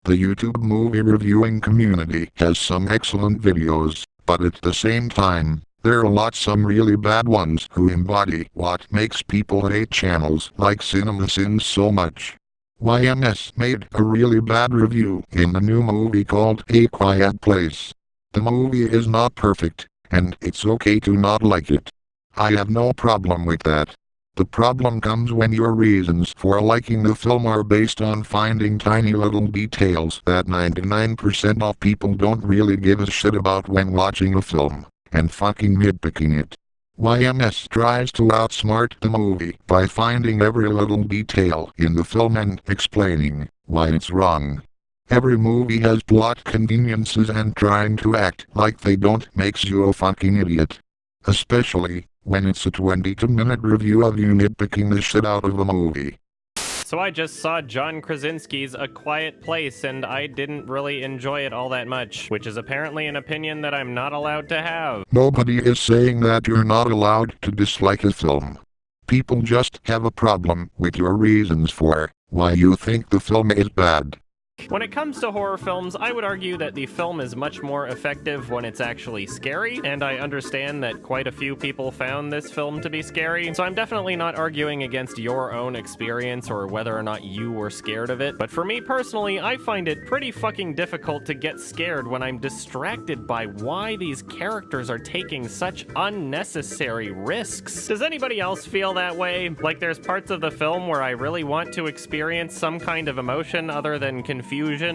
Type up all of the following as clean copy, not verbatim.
The YouTube movie reviewing community has some excellent videos, but at the same time, there are some really bad ones who embody what makes people hate channels like CinemaSins so much. YMS made a really bad review in a new movie called A Quiet Place. The movie is not perfect, and it's okay to not like it. I have no problem with that. The problem comes when your reasons for liking the film are based on finding tiny little details that 99% of people don't really give a shit about when watching a film, and fucking nitpicking it. YMS tries to outsmart the movie by finding every little detail in the film and explaining why it's wrong. Every movie has plot conveniences, and trying to act like they don't makes you a fucking idiot. Especially when it's a 22-minute review of you nitpicking the shit out of a movie. So I just saw John Krasinski's A Quiet Place, and I didn't really enjoy it all that much, which is apparently an opinion that I'm not allowed to have. Nobody is saying that you're not allowed to dislike a film. People just have a problem with your reasons for why you think the film is bad. When it comes to horror films, I would argue that the film is much more effective when it's actually scary, and I understand that quite a few people found this film to be scary, so I'm definitely not arguing against your own experience or whether or not you were scared of it, but for me personally, I find it pretty fucking difficult to get scared when I'm distracted by why these characters are taking such unnecessary risks. Does anybody else feel that way? Like there's parts of the film where I really want to experience some kind of emotion other than confusion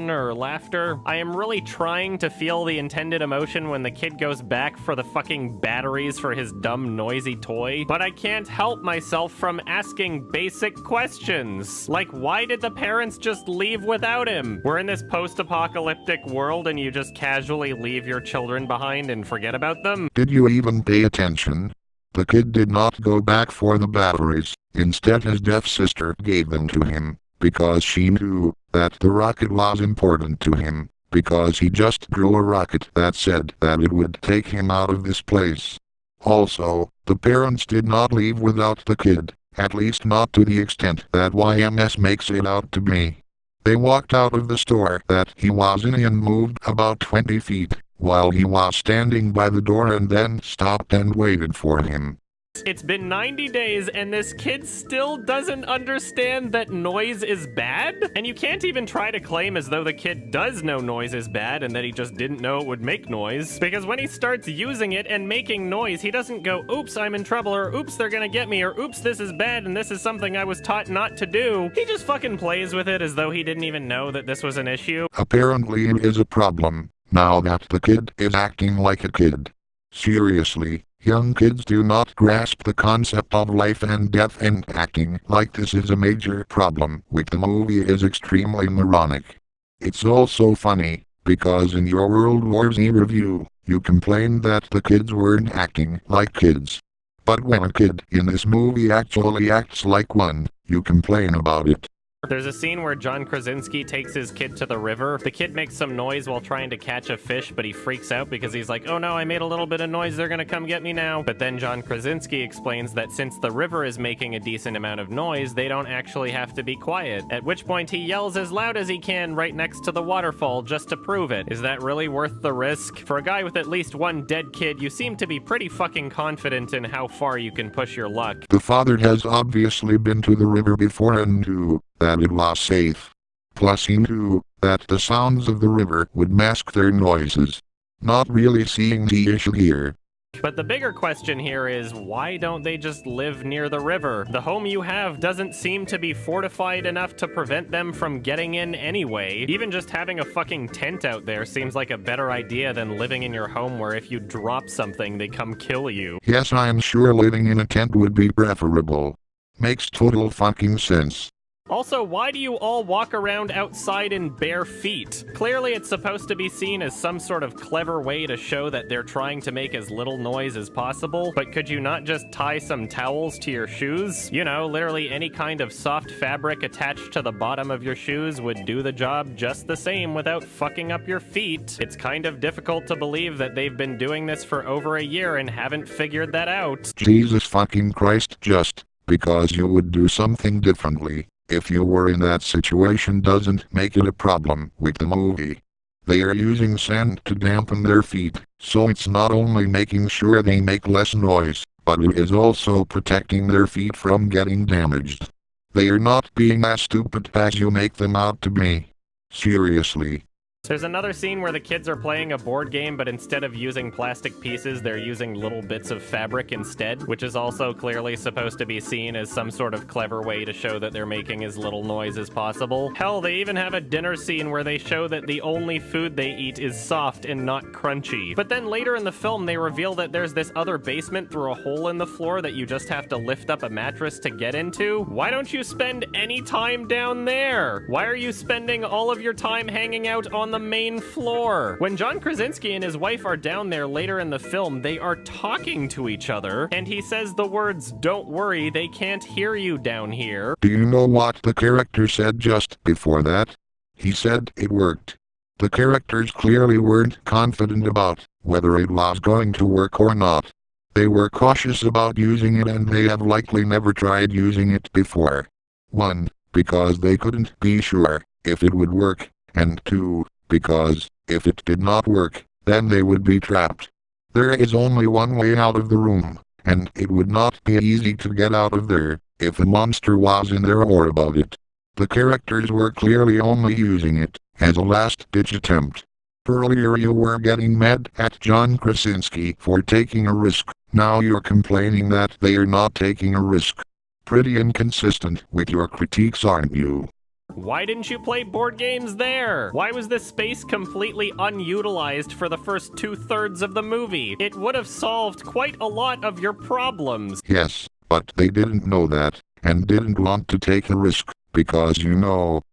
or laughter. I am really trying to feel the intended emotion when the kid goes back for the fucking batteries for his dumb noisy toy, but I can't help myself from asking basic questions. Like, why did the parents just leave without him? We're in this post-apocalyptic world and you just casually leave your children behind and forget about them? Did you even pay attention? The kid did not go back for the batteries. Instead, his deaf sister gave them to him, because she knew that the rocket was important to him, because he just drew a rocket that said that it would take him out of this place. Also, the parents did not leave without the kid, at least not to the extent that YMS makes it out to be. They walked out of the store that he was in and moved about 20 feet, while he was standing by the door, and then stopped and waited for him. It's been 90 days and this kid still doesn't understand that noise is bad? And you can't even try to claim as though the kid does know noise is bad and that he just didn't know it would make noise. Because when he starts using it and making noise, he doesn't go, oops, I'm in trouble, or oops, they're gonna get me, or oops, this is bad and this is something I was taught not to do. He just fucking plays with it as though he didn't even know that this was an issue. Apparently it is a problem, now that the kid is acting like a kid. Seriously. Young kids do not grasp the concept of life and death, and acting like this is a major problem with the movie is extremely moronic. It's also funny, because in your World War Z review, you complained that the kids weren't acting like kids. But when a kid in this movie actually acts like one, you complain about it. There's a scene where John Krasinski takes his kid to the river. The kid makes some noise while trying to catch a fish, but he freaks out because he's like, oh no, I made a little bit of noise, they're gonna come get me now. But then John Krasinski explains that since the river is making a decent amount of noise, they don't actually have to be quiet. At which point he yells as loud as he can right next to the waterfall just to prove it. Is that really worth the risk? For a guy with at least one dead kid, you seem to be pretty fucking confident in how far you can push your luck. The father has obviously been to the river before and knew that it was safe. Plus he knew that the sounds of the river would mask their noises. Not really seeing the issue here. But the bigger question here is, why don't they just live near the river? The home you have doesn't seem to be fortified enough to prevent them from getting in anyway. Even just having a fucking tent out there seems like a better idea than living in your home where if you drop something, they come kill you. Yes, I'm sure living in a tent would be preferable. Makes total fucking sense. Also, why do you all walk around outside in bare feet? Clearly it's supposed to be seen as some sort of clever way to show that they're trying to make as little noise as possible, but could you not just tie some towels to your shoes? You know, literally any kind of soft fabric attached to the bottom of your shoes would do the job just the same without fucking up your feet. It's kind of difficult to believe that they've been doing this for over a year and haven't figured that out. Jesus fucking Christ, just because you would do something differently if you were in that situation doesn't make it a problem with the movie. They are using sand to dampen their feet, so it's not only making sure they make less noise, but it is also protecting their feet from getting damaged. They are not being as stupid as you make them out to be. Seriously. There's another scene where the kids are playing a board game, but instead of using plastic pieces, they're using little bits of fabric instead, which is also clearly supposed to be seen as some sort of clever way to show that they're making as little noise as possible. Hell, they even have a dinner scene where they show that the only food they eat is soft and not crunchy. But then later in the film, they reveal that there's this other basement through a hole in the floor that you just have to lift up a mattress to get into. Why don't you spend any time down there? Why are you spending all of your time hanging out on the main floor? When John Krasinski and his wife are down there later in the film, they are talking to each other, and he says the words, "Don't worry, they can't hear you down here." Do you know what the character said just before that? He said it worked. The characters clearly weren't confident about whether it was going to work or not. They were cautious about using it, and they have likely never tried using it before. 1. Because they couldn't be sure if it would work, and 2. Because, if it did not work, then they would be trapped. There is only one way out of the room, and it would not be easy to get out of there, if a monster was in there or above it. The characters were clearly only using it as a last-ditch attempt. Earlier you were getting mad at John Krasinski for taking a risk, now you're complaining that they are not taking a risk. Pretty inconsistent with your critiques, aren't you? Why didn't you play board games there? Why was this space completely unutilized for the first 2/3 of the movie? It would have solved quite a lot of your problems. Yes, but they didn't know that, and didn't want to take a risk, because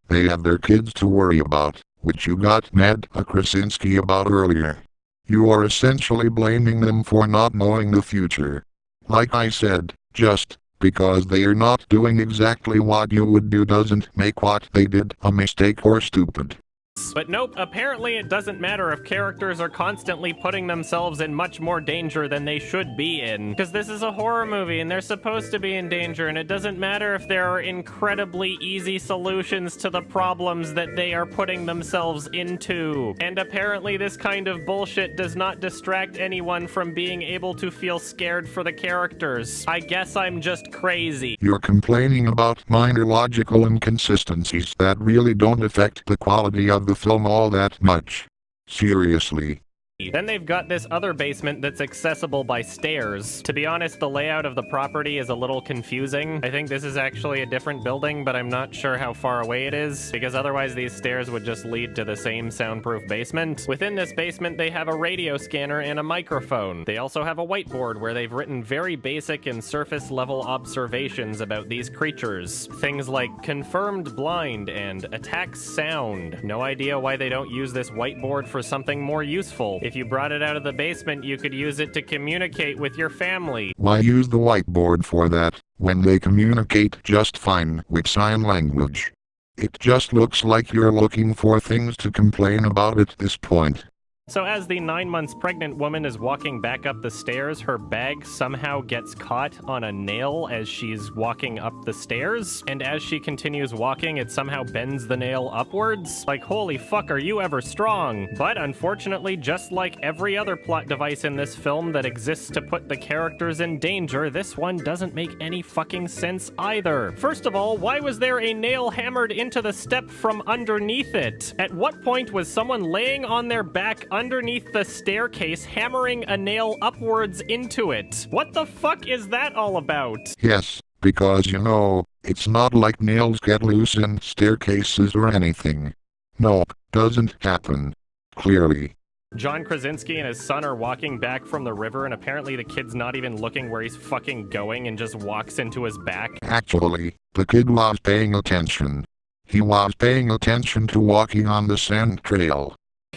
they have their kids to worry about, which you got mad at Krasinski about earlier. You are essentially blaming them for not knowing the future. Like I said, just because they are not doing exactly what you would do doesn't make what they did a mistake or stupid. But nope, apparently it doesn't matter if characters are constantly putting themselves in much more danger than they should be in. Because this is a horror movie and they're supposed to be in danger, and it doesn't matter if there are incredibly easy solutions to the problems that they are putting themselves into. And apparently this kind of bullshit does not distract anyone from being able to feel scared for the characters. I guess I'm just crazy. You're complaining about minor logical inconsistencies that really don't affect the quality of the film all that much. Seriously. Then they've got this other basement that's accessible by stairs. To be honest, the layout of the property is a little confusing. I think this is actually a different building, but I'm not sure how far away it is, because otherwise these stairs would just lead to the same soundproof basement. Within this basement, they have a radio scanner and a microphone. They also have a whiteboard where they've written very basic and surface-level observations about these creatures. Things like confirmed blind and attacks sound. No idea why they don't use this whiteboard for something more useful. If you brought it out of the basement, you could use it to communicate with your family. Why use the whiteboard for that, when they communicate just fine with sign language? It just looks like you're looking for things to complain about at this point. So as the 9 months pregnant woman is walking back up the stairs, her bag somehow gets caught on a nail as she's walking up the stairs. And as she continues walking, it somehow bends the nail upwards. Like, holy fuck, are you ever strong? But unfortunately, just like every other plot device in this film that exists to put the characters in danger, this one doesn't make any fucking sense either. First of all, why was there a nail hammered into the step from underneath it? At what point was someone laying on their back underneath the staircase, hammering a nail upwards into it? What the fuck is that all about? Yes, because it's not like nails get loose in staircases or anything. Nope, doesn't happen. Clearly. John Krasinski and his son are walking back from the river, and apparently the kid's not even looking where he's fucking going and just walks into his back. Actually, the kid was paying attention. He was paying attention to walking on the sand trail.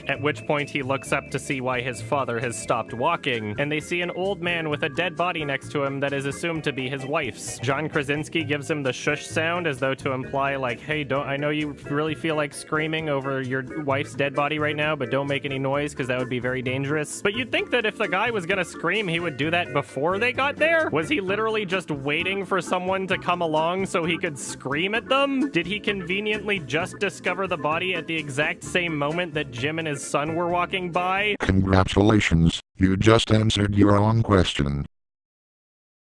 at which point he looks up to see why his father has stopped walking, and they see an old man with a dead body next to him that is assumed to be his wife's. John Krasinski gives him the shush sound as though to imply like, hey, I know you really feel like screaming over your wife's dead body right now, but don't make any noise because that would be very dangerous. But you'd think that if the guy was gonna scream, he would do that before they got there? Was he literally just waiting for someone to come along so he could scream at them? Did he conveniently just discover the body at the exact same moment that Jim and his son were walking by? Congratulations, you just answered your own question.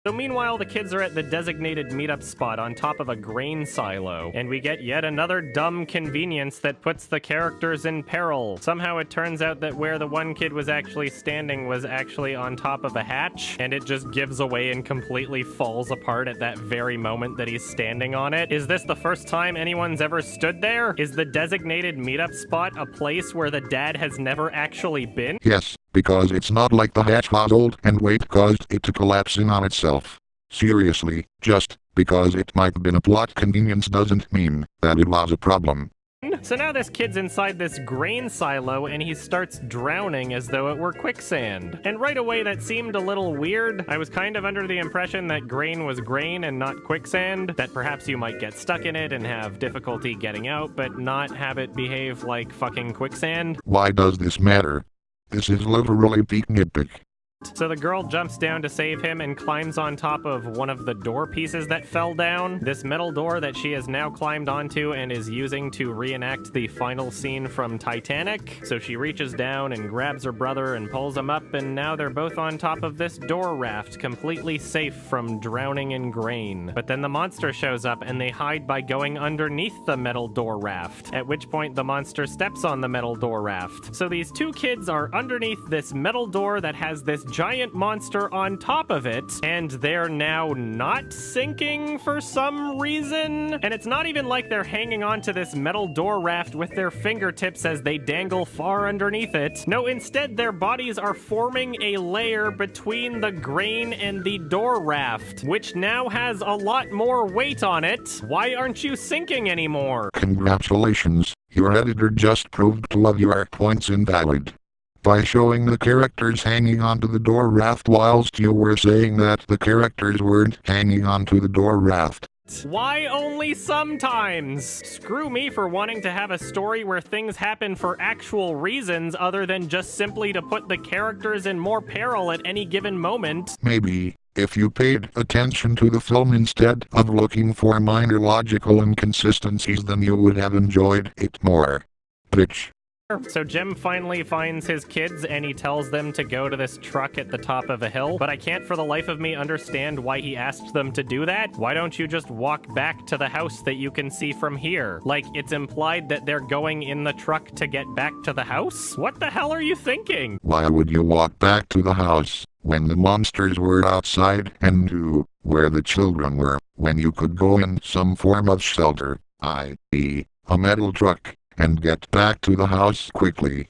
So meanwhile, the kids are at the designated meetup spot on top of a grain silo, and we get yet another dumb convenience that puts the characters in peril. Somehow it turns out that where the one kid was actually standing was actually on top of a hatch, and it just gives away and completely falls apart at that very moment that he's standing on it. Is this the first time anyone's ever stood there? Is the designated meetup spot a place where the dad has never actually been? Yes, because it's not like the hatch was old and weight caused it to collapse in on itself. Seriously, just because it might have been a plot convenience doesn't mean that it was a problem. So now this kid's inside this grain silo and he starts drowning as though it were quicksand. And right away that seemed a little weird. I was kind of under the impression that grain was grain and not quicksand, that perhaps you might get stuck in it and have difficulty getting out, but not have it behave like fucking quicksand. Why does this matter? This is literally peak nitpick. So the girl jumps down to save him and climbs on top of one of the door pieces that fell down. This metal door that she has now climbed onto and is using to reenact the final scene from Titanic. So she reaches down and grabs her brother and pulls him up, and now they're both on top of this door raft, completely safe from drowning in grain. But then the monster shows up and they hide by going underneath the metal door raft, at which point the monster steps on the metal door raft. So these two kids are underneath this metal door that has this giant monster on top of it, and they're now not sinking for some reason. And it's not even like they're hanging onto this metal door raft with their fingertips as they dangle far underneath it. No, instead their bodies are forming a layer between the grain and the door raft, which now has a lot more weight on it. Why aren't you sinking anymore? Congratulations, your editor just proved two of your points invalid by showing the characters hanging onto the door raft whilst you were saying that the characters weren't hanging onto the door raft. Why only sometimes? Screw me for wanting to have a story where things happen for actual reasons other than just simply to put the characters in more peril at any given moment. Maybe, if you paid attention to the film instead of looking for minor logical inconsistencies, then you would have enjoyed it more. Bitch. So Jim finally finds his kids and he tells them to go to this truck at the top of a hill, but I can't for the life of me understand why he asked them to do that. Why don't you just walk back to the house that you can see from here? Like, it's implied that they're going in the truck to get back to the house? What the hell are you thinking? Why would you walk back to the house when the monsters were outside and knew where the children were, when you could go in some form of shelter, i.e., a metal truck, and get back to the house quickly?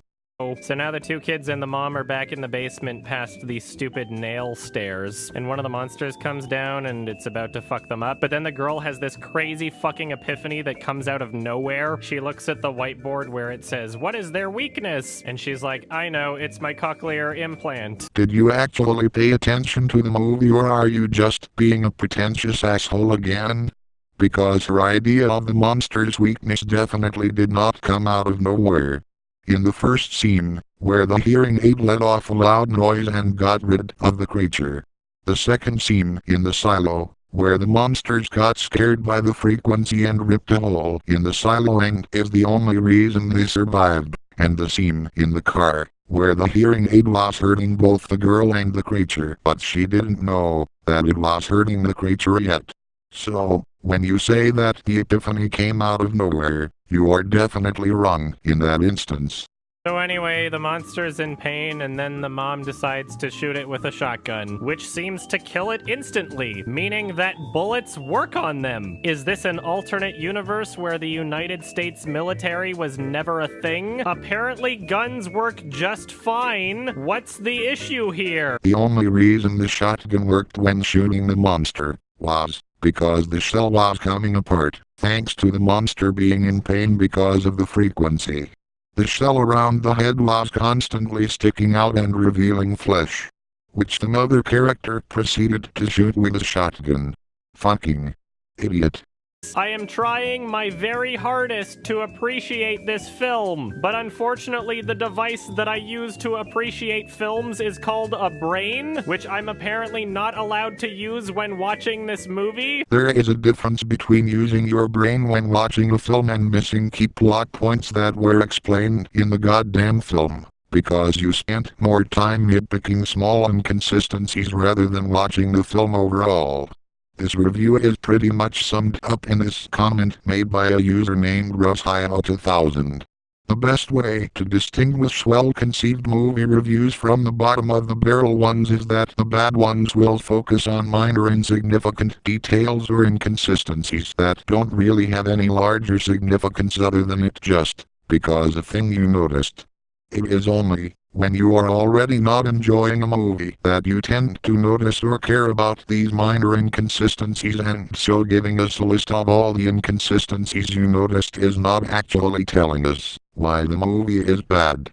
So now the two kids and the mom are back in the basement past these stupid nail stairs, and one of the monsters comes down and it's about to fuck them up, but then the girl has this crazy fucking epiphany that comes out of nowhere. She looks at the whiteboard where it says, "What is their weakness?" And she's like, "I know, it's my cochlear implant." Did you actually pay attention to the movie, or are you just being a pretentious asshole again? Because her idea of the monster's weakness definitely did not come out of nowhere. In the first scene, where the hearing aid let off a loud noise and got rid of the creature. The second scene, in the silo, where the monsters got scared by the frequency and ripped a hole in the silo and is the only reason they survived. And the scene, in the car, where the hearing aid was hurting both the girl and the creature, but she didn't know that it was hurting the creature yet. So, when you say that the epiphany came out of nowhere, you are definitely wrong in that instance. So anyway, the monster's in pain, and then the mom decides to shoot it with a shotgun, which seems to kill it instantly, meaning that bullets work on them. Is this an alternate universe where the United States military was never a thing? Apparently guns work just fine. What's the issue here? The only reason the shotgun worked when shooting the monster was because the shell was coming apart, thanks to the monster being in pain because of the frequency. The shell around the head was constantly sticking out and revealing flesh, which the mother character proceeded to shoot with a shotgun. Fucking idiot. I am trying my very hardest to appreciate this film, but unfortunately the device that I use to appreciate films is called a brain, which I'm apparently not allowed to use when watching this movie. There is a difference between using your brain when watching a film and missing key plot points that were explained in the goddamn film, because you spent more time nitpicking small inconsistencies rather than watching the film overall. This review is pretty much summed up in this comment made by a user named Rushio2000. The best way to distinguish well-conceived movie reviews from the bottom-of-the-barrel ones is that the bad ones will focus on minor insignificant details or inconsistencies that don't really have any larger significance other than it just because a thing you noticed. It is only when you are already not enjoying a movie that you tend to notice or care about these minor inconsistencies, and so giving us a list of all the inconsistencies you noticed is not actually telling us why the movie is bad.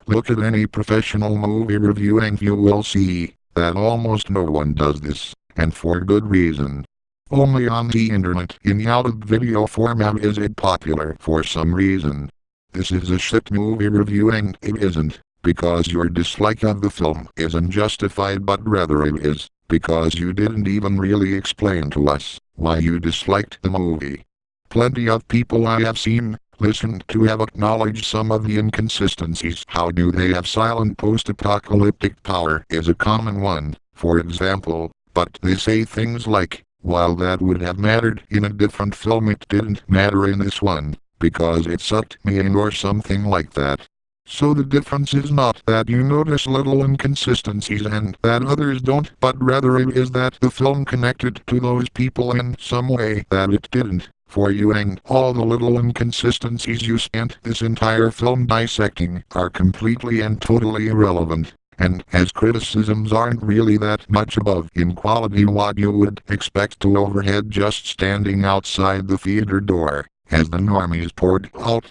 Look at any professional movie review and you will see that almost no one does this, and for good reason. Only on the internet in YouTube video format is it popular for some reason. This is a shit movie review and it isn't because your dislike of the film is unjustified, but rather it is because you didn't even really explain to us why you disliked the movie. Plenty of people I have seen, listened to have acknowledged some of the inconsistencies. How do they have silent post-apocalyptic power is a common one, for example, but they say things like, while that would have mattered in a different film, it didn't matter in this one, because it sucked me in, or something like that. So the difference is not that you notice little inconsistencies and that others don't, but rather it is that the film connected to those people in some way that it didn't for you, and all the little inconsistencies you spent this entire film dissecting are completely and totally irrelevant, and as criticisms aren't really that much above in quality what you would expect to overhead just standing outside the theater door, as the normies poured out